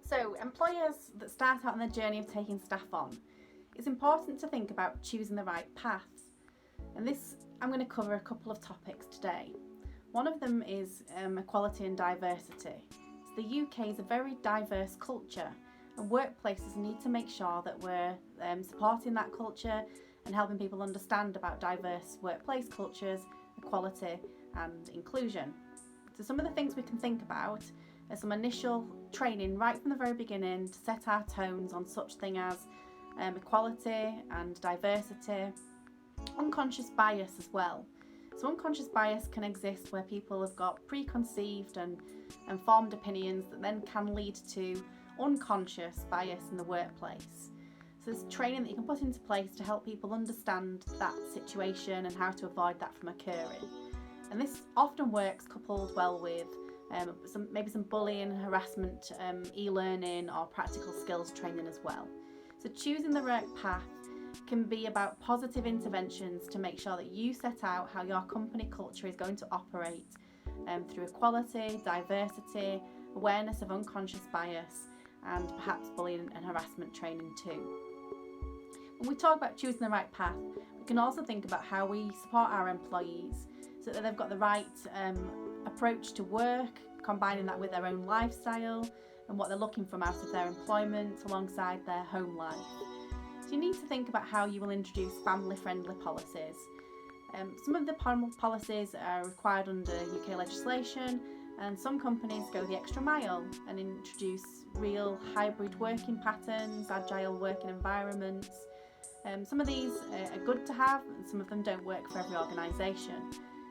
So, employers that start out on the journey of taking staff on, it's important to think about choosing the right paths. And this, I'm going to cover a couple of topics today. One of them is equality and diversity. So the UK is a very diverse culture, and workplaces need to make sure that we're supporting that culture and helping people understand about diverse workplace cultures, equality and inclusion. So some of the things we can think about are some initial training right from the very beginning to set our tones on such thing as equality and diversity, unconscious bias as well. So unconscious bias can exist where people have got preconceived and formed opinions that then can lead to unconscious bias in the workplace. So there's training that you can put into place to help people understand that situation and how to avoid that from occurring. And this often works coupled well with maybe some bullying, harassment, e-learning or practical skills training as well. So choosing the right path can be about positive interventions to make sure that you set out how your company culture is going to operate through equality, diversity, awareness of unconscious bias and perhaps bullying and harassment training too. When we talk about choosing the right path, we can also think about how we support our employees so that they've got the right approach to work, combining that with their own lifestyle and what they're looking from out of their employment alongside their home life. So you need to think about how you will introduce family-friendly policies. Some of the policies are required under UK legislation, and some companies go the extra mile and introduce real hybrid working patterns, agile working environments. Some of these are good to have and some of them don't work for every organisation.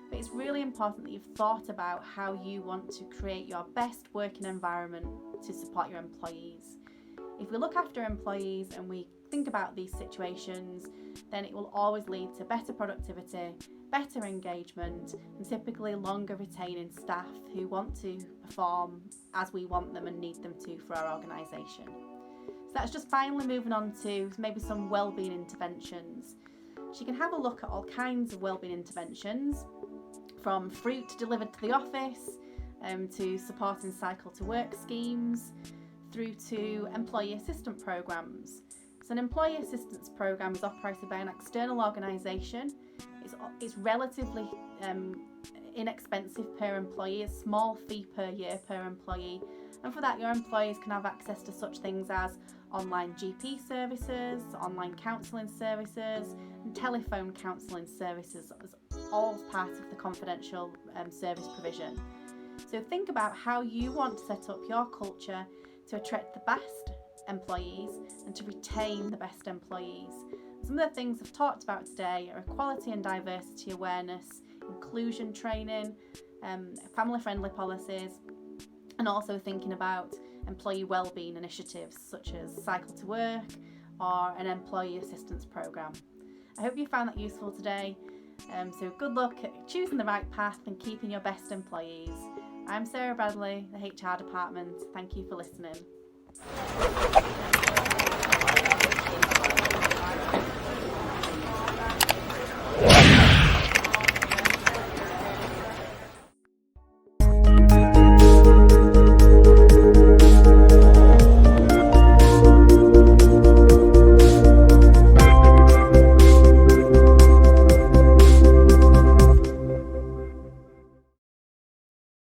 But it's really important that you've thought about how you want to create your best working environment to support your employees. If we look after employees and we think about these situations, then it will always lead to better productivity, better engagement and typically longer retaining staff who want to perform as we want them and need them to for our organisation. So that's just finally moving on to maybe some wellbeing interventions. So you can have a look at all kinds of wellbeing interventions, from fruit delivered to the office, to supporting cycle to work schemes, through to employee assistance programmes. So an employee assistance programme is operated by an external organisation. It's relatively inexpensive per employee, a small fee per year per employee, and for that your employees can have access to such things as online GP services, online counselling services and telephone counselling services, as all part of the confidential service provision. So think about how you want to set up your culture to attract the best employees and to retain the best employees. Some of the things I've talked about today are equality and diversity awareness, inclusion training, family-friendly policies, and also thinking about employee wellbeing initiatives such as Cycle to Work or an employee assistance programme. I hope you found that useful today. So good luck at choosing the right path and keeping your best employees. I'm Sarah Bradley, the HR department. Thank you for listening.